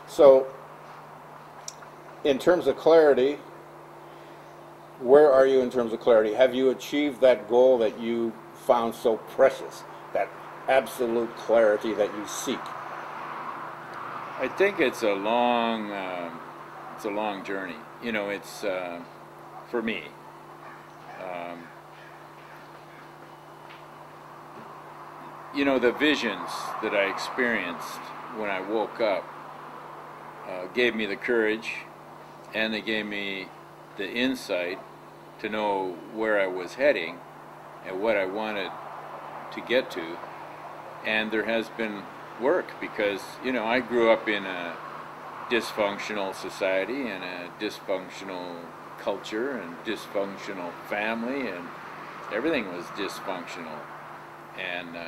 So, in terms of clarity, where are you in terms of clarity? Have you achieved that goal that you found so precious, that absolute clarity that you seek? I think it's a long journey. You know, it's for me. You know, the visions that I experienced when I woke up gave me the courage, and they gave me the insight to know where I was heading and what I wanted to get to. And there has been work because, you know, I grew up in a dysfunctional society and a dysfunctional culture and dysfunctional family, and everything was dysfunctional. And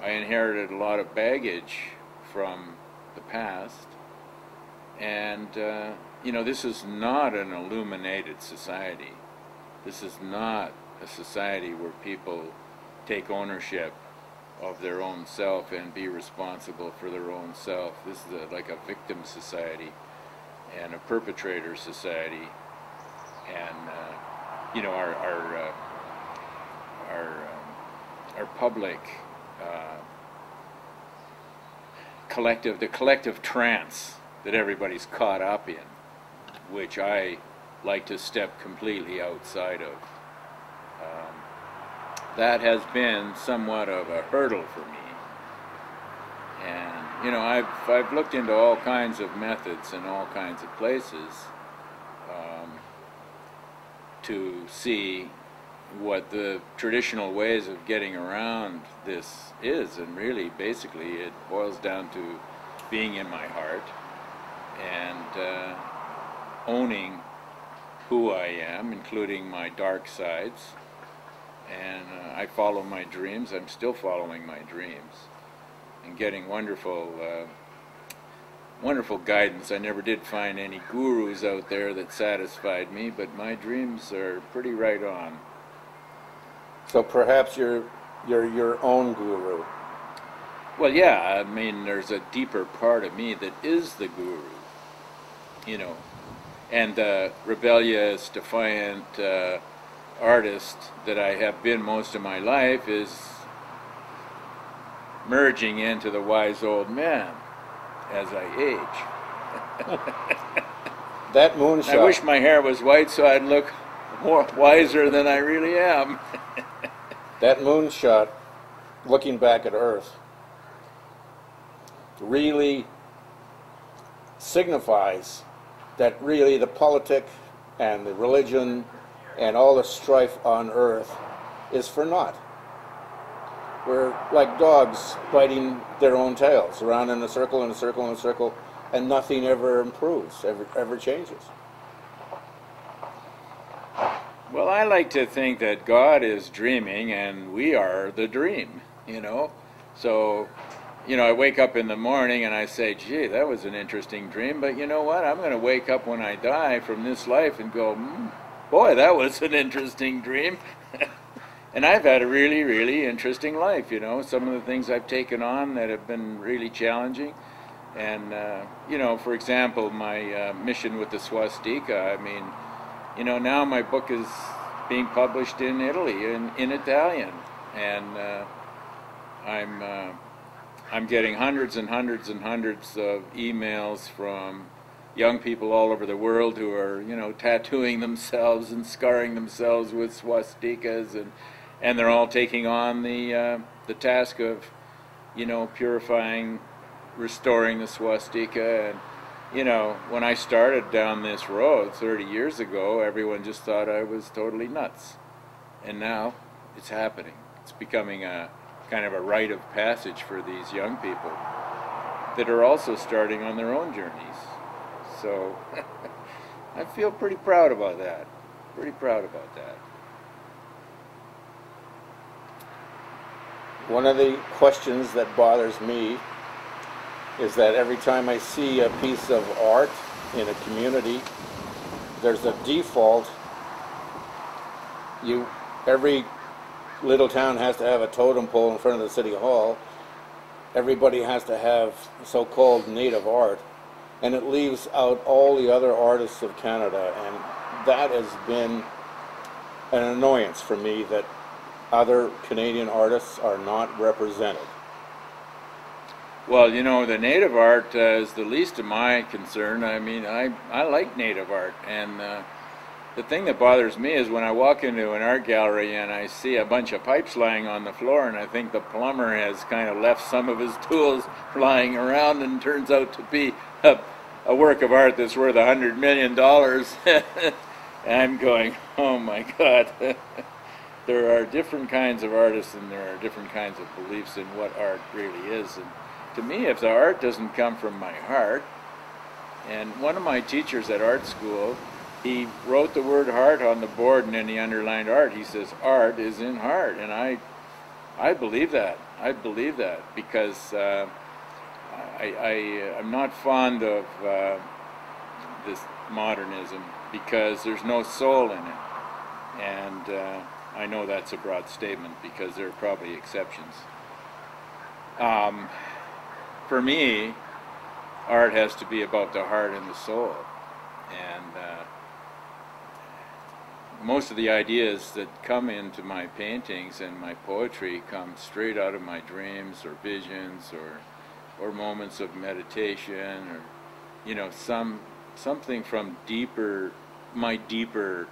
I inherited a lot of baggage from the past. And, you know, this is not an illuminated society. This is not a society where people take ownership of their own self and be responsible for their own self. This is like a victim society and a perpetrator society. And, you know, our public the collective trance that everybody's caught up in, which I like to step completely outside of. That has been somewhat of a hurdle for me. And, you know, I've looked into all kinds of methods in all kinds of places to see what the traditional ways of getting around this is, and really basically it boils down to being in my heart and owning who I am, including my dark sides. And I follow my dreams. I'm still following my dreams and getting wonderful wonderful guidance. I never did find any gurus out there that satisfied me, but my dreams are pretty right on. So perhaps you're your own guru. Well, yeah, I mean, there's a deeper part of me that is the guru, you know, and the rebellious, defiant artist that I have been most of my life is merging into the wise old man as I age. That moonshot. I wish my hair was white so I'd look more wiser than I really am. That moonshot, looking back at Earth, really signifies that really the politic and the religion and all the strife on Earth is for naught. We're like dogs biting their own tails, around in a circle and a circle and a circle, and nothing ever improves, ever changes. Well, I like to think that God is dreaming and we are the dream, you know. So, you know, I wake up in the morning and I say, gee, that was an interesting dream, but you know what? I'm going to wake up when I die from this life and go, boy, that was an interesting dream. And I've had a really, really interesting life, you know. Some of the things I've taken on that have been really challenging. And, you know, for example, my mission with the swastika, I mean, you know, now my book is being published in Italy, in Italian. And I'm getting hundreds and hundreds and hundreds of emails from young people all over the world who are, you know, tattooing themselves and scarring themselves with swastikas, and they're all taking on the task of, you know, purifying, restoring the swastika. And, you know, when I started down this road 30 years ago, everyone just thought I was totally nuts. And now it's happening. It's becoming a kind of a rite of passage for these young people that are also starting on their own journeys. So I feel pretty proud about that. Pretty proud about that. One of the questions that bothers me is that every time I see a piece of art in a community, there's a default. Every little town has to have a totem pole in front of the city hall. Everybody has to have so-called native art. and it leaves out all the other artists of Canada, and that has been an annoyance for me that other Canadian artists are not represented. Well, you know, the native art is the least of my concern. I mean, I like native art, and the thing that bothers me is when I walk into an art gallery and I see a bunch of pipes lying on the floor, and I think the plumber has kind of left some of his tools lying around, and turns out to be a work of art that's worth $100 million. I'm going, oh my God. There are different kinds of artists, and there are different kinds of beliefs in what art really is. And to me, if the art doesn't come from my heart, and one of my teachers at art school, he wrote the word heart on the board, and then he underlined art. He says, art is in heart. And I believe that. I believe that because I'm not fond of this modernism, because there's no soul in it. And I know that's a broad statement, because there are probably exceptions. For me, art has to be about the heart and the soul. And most of the ideas that come into my paintings and my poetry come straight out of my dreams or visions or moments of meditation, or, you know, something from my deeper,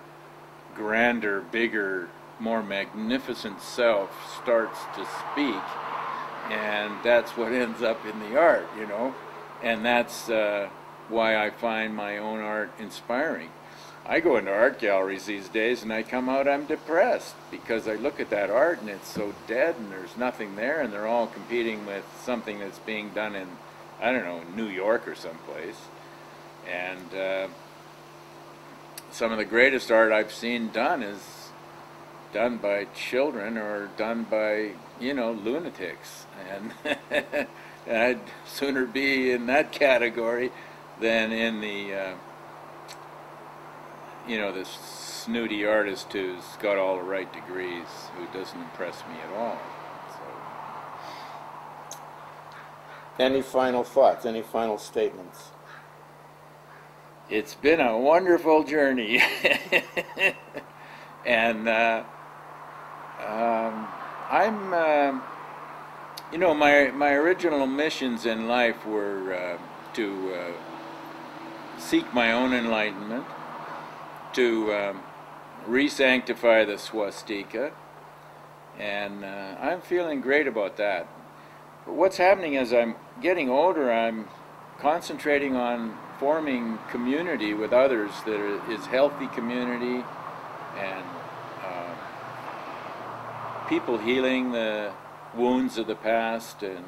grander, bigger, more magnificent self starts to speak, and that's what ends up in the art, you know. And that's why I find my own art inspiring. I go into art galleries these days and I come out, I'm depressed, because I look at that art and it's so dead and there's nothing there, and they're all competing with something that's being done in, I don't know, New York or someplace. And some of the greatest art I've seen done is done by children, or done by, you know, lunatics. And I'd sooner be in that category than in the, you know, this snooty artist who's got all the right degrees, who doesn't impress me at all. So. Any final thoughts? Any final statements? It's been a wonderful journey. And you know, my original missions in life were to seek my own enlightenment, to re-sanctify the swastika, and I'm feeling great about that. But what's happening as I'm getting older, I'm concentrating on forming community with others that is healthy community, and people healing the wounds of the past, and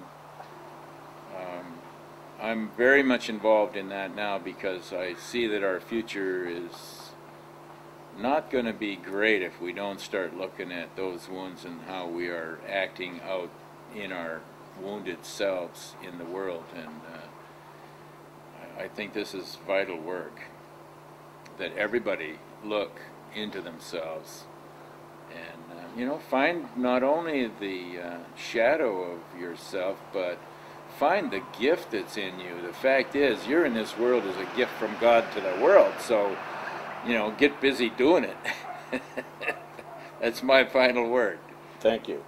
I'm very much involved in that now, because I see that our future is not going to be great if we don't start looking at those wounds and how we are acting out in our wounded selves in the world. And I think this is vital work, that everybody look into themselves and you know, find not only the shadow of yourself, but find the gift that's in you. The fact is, you're in this world as a gift from God to the world, so, you know, get busy doing it. That's my final word. Thank you.